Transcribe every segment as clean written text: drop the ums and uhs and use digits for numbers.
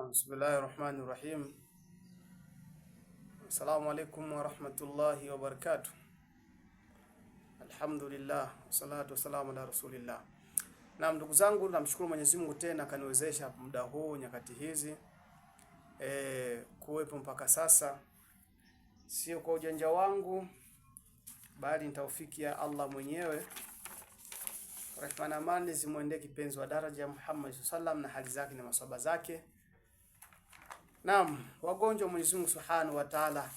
Bismillahirrahmanirrahim. Assalamu alaikum warahmatullahi wabarakatuh. Alhamdulillah, wassalatu wassalamu ala rasulillah. Na ndugu zangu, namshukuru Mwenyezi Mungu tena kaniwezesha muda huu nyakati hizi kuwepo mpaka sasa, sio kwa ujanja wangu bali ni taufiki ya Allah mwenyewe. Rehma na amani zimwendee kipenzi wa daraja Muhammad sallam na hali zake na maswahaba zake. Naam, wagonjwa Mwenyezi Mungu Subhanahu wa Ta'ala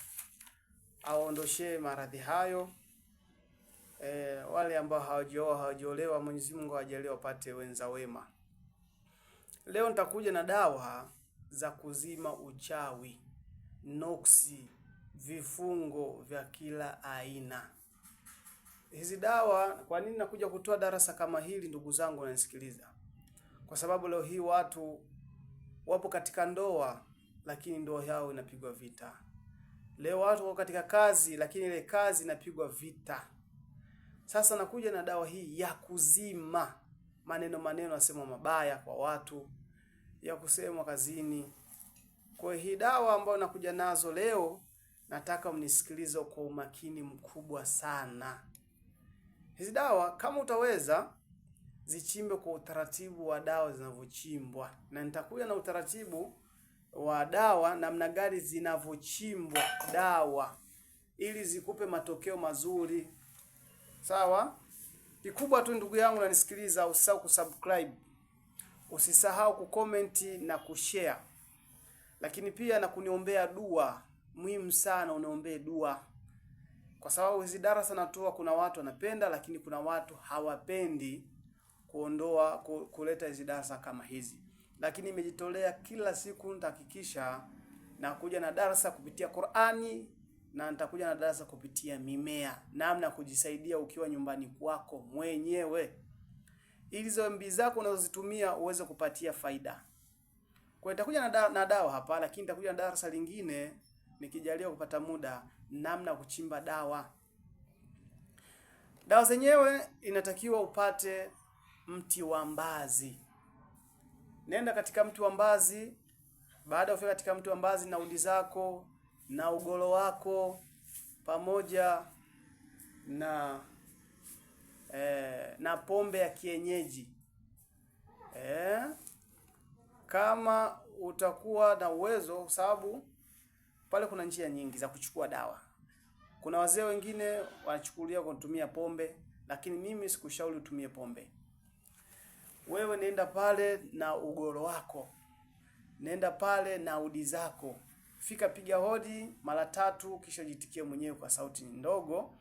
aondoshe maradhi hayo. Wale ambao hawajiolewa Mwenyezi Mungu awajalie wapate wenza wema. Leo nitakuja na dawa za kuzima uchawi, noksi, vifungo vya kila aina. Hizi dawa, kwa nini nakuja kutoa darasa kama hili ndugu zangu wananisikiliza? Kwa sababu leo hii watu wapo katika ndoa lakini ndoa yao inapigwa vita. Leo watu wako katika kazi lakini ile kazi inapigwa vita. Sasa nakuja na dawa hii ya kuzima maneno nasema mabaya kwa watu, ya kusema kazini. Kwa hii dawa ambayo nakuja nazo leo, nataka mnisikilize kwa umakini mkubwa sana. Hizi dawa kama utaweza zichimbe kwa utaratibu wa dawa zinavyochimbwa, na nitakuja na utaratibu wa dawa namna gani zinavyochimbwa dawa ili zikupe matokeo mazuri. Sawa? Kikubwa tu ndugu yangu unanisikiliza, usisahau kusubscribe, usisahau kucomment na kushare, lakini pia na kuniombea dua. Muhimu sana uniombee dua, kwa sababu hizi darasa natoa, kuna watu wanapenda lakini kuna watu hawapendi kuleta hizi darasa kama hizi. Lakini nimejitolea kila siku nitahakikisha nakuja na darasa kupitia Qur'ani, na nitakuja na darasa kupitia mimea, namna kujisaidia ukiwa nyumbani kwako mwenyewe, ili hizo MB zako unazozitumia uweze kupatia faida. Kwa nitakuja na dawa hapa, lakini nitakuja na darasa lingine nikijalia kupata muda, namna kuchimba dawa. Dawa zenyewe inatakiwa upate mti wa mbazi. Nenda katika mti wa mbazi. Baada ya kufika katika mti wa mbazi na udi zako na ugolo wako pamoja na pombe ya kienyeji. Kama utakuwa na uwezo, sababu pale kuna njia nyingi za kuchukua dawa. Kuna wazee wengine wanachukulia kwa kutumia pombe, lakini mimi sikushauri utumie pombe. Wewe nenda pale na ugoro wako, nenda pale na udi zako, fika piga hodi mara 3, kisha jitikie mwenyewe kwa sauti ndogo.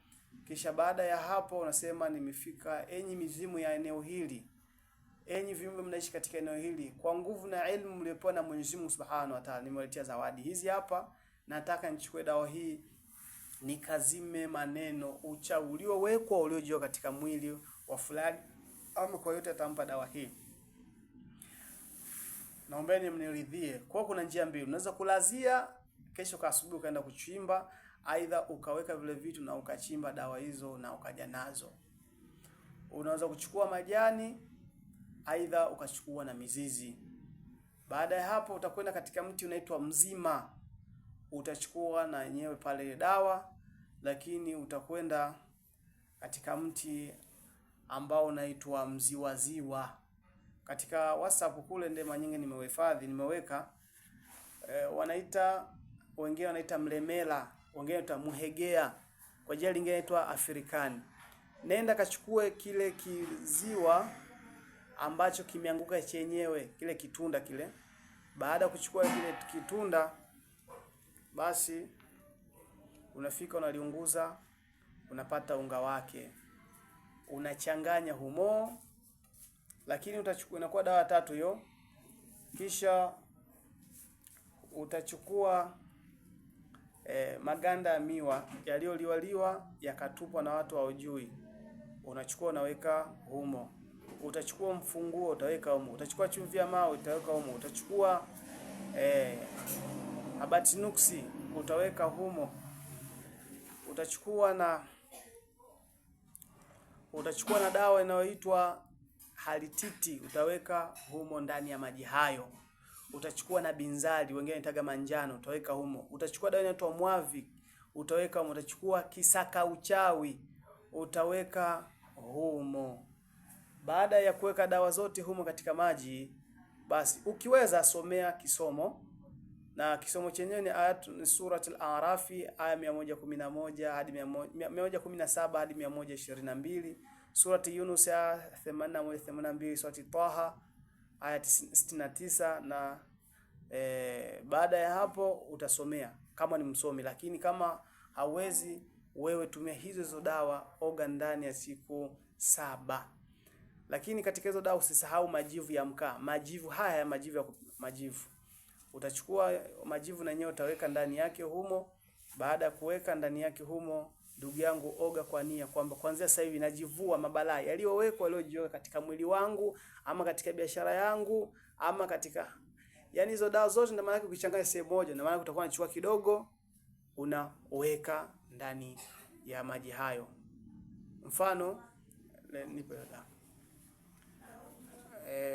Kisha baada ya hapo unasema, nimefika enyi mizimu ya eneo hili, enyi viumbe mnaishi katika eneo hili, kwa nguvu na elimu mliopewa na Mwenyezi Mungu Subhanahu wa Ta'ala, nimewaletea zawadi hizi hapa. Nataka nichukue dawa hii nikazime maneno uchawi uliowekwa uliojioa katika mwili wa fulani, ama kwa yote atampa dawa hii. Naombeni mniridhie. Kwa kuna njia mbili. Unaweza kulazia kesho kwa asubuhi ukaenda kuchimba, aidha ukaweka vile vitu na ukachimba dawa hizo na ukaja nazo. Unaweza kuchukua majani, aidha ukachukua na mizizi. Baada ya hapo utakwenda katika mti unaitwa mzima. Utachukua na yenyewe pale dawa, lakini utakwenda katika mti ambao unaitwa mziwaziwa. Katika WhatsApp kule ndema nyingi nimeweka wengine wanaita mlemela, wengine wanaita muhegea, kwa jina lingine inaitwa Afrikani. Nenda kachukue kile kiziwa ambacho kimeanguka chenyewe, kile kitunda kile. Baada ya kuchukua kile kitunda, basi unafika unaliunguza, unapata unga wake, unachanganya humo, lakini utachukua, inakuwa dawa 3 hiyo. Kisha utachukua maganda ya miwa yaliyoliwaliwa yakatupwa na watu hawajui, unachukua unaweka humo. Utachukua mfunguo utaweka humo, utachukua chumvi ya mawe utaweka humo, utachukua abati nuksi utaweka humo, utachukua na dawa inayoitwa halititi utaweka humo ndani ya maji hayo. utachukua na binzali, wengine wanaitaga manjano, utaweka humo. Utachukua dawa inaitwa mwavi, utaweka humo. Utachukua kisaka uchawi, utaweka humo. Baada ya kuweka dawa zote humo katika maji, basi ukiweza somea kisomo, na kisomo chenyewe ni Surat Al-A'raf aya 111 hadi 117 hadi 122, Surat Yunus aya 81-82, Surat Taha aya 69 na baada ya hapo utasomea kama ni msomi. Lakini kama hauwezi, wewe tumia hizo dawa, oga ndani ya siku 7. Lakini katika hizo dawa usisahau majivu ya mkaa. Majivu haya, majivu utachukua majivu na yenyewe utaweka ndani yake humo. Baada ya kuweka ndani yake humo, ndugu yangu, oga kwa nia kwamba kuanzia sasa hivi najivua mabalaa yaliyojiweka katika mwili wangu, ama katika biashara yangu, ama katika, yani hizo dawa zote. Ndio maana ukichanganya sehemu moja, na maana utakuwa unachukua kidogo unaweka ndani ya maji hayo. Mfano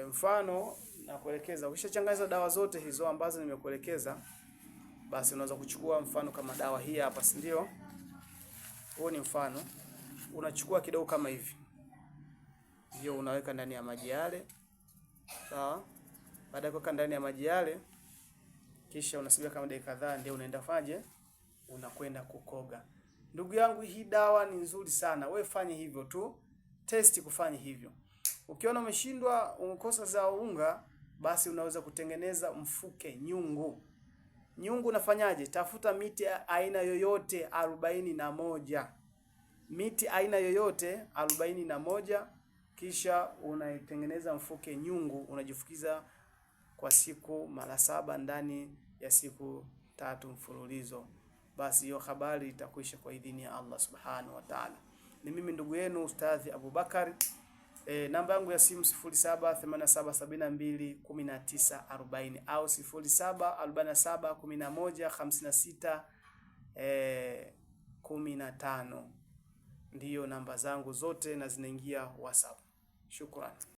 mfano na kuelekeza, ukishachanganya hizo dawa zote hizo ambazo nimekuelekeza, basi unaweza kuchukua mfano kama dawa hii hapa, si ndio? Huo ni mfano. Unachukua kidogo kama hivi, ndio unaweka ndani ya maji yale, sawa? Baada ya kuweka ndani ya maji yale, kisha unasubiri kama dakika kadhaa, ndio unaenda faje, unakwenda kukoga. Ndugu yangu, hii dawa ni nzuri sana, wewe fanye hivyo tu, testi kufanya hivyo. Ukiona umeshindwa, umekosa za unga, basi unaweza kutengeneza mfuke nyungu. Nyungu unafanyaje? Tafuta miti aina yoyote 41. Miti aina yoyote 41, kisha unaitengeneza mfuke nyungu, unajifukiza kwa siku mara 7 ndani ya siku 3 mfululizo. Basi hiyo habari itakwisha kwa idhini ya Allah Subhanahu wa Ta'ala. Ni mimi ndugu yenu Ustadhi Abubakar. Namba yangu ya simu 0787721940 au 0747115615. Ndiyo namba zangu zote na zinaingia WhatsApp. Shukrani.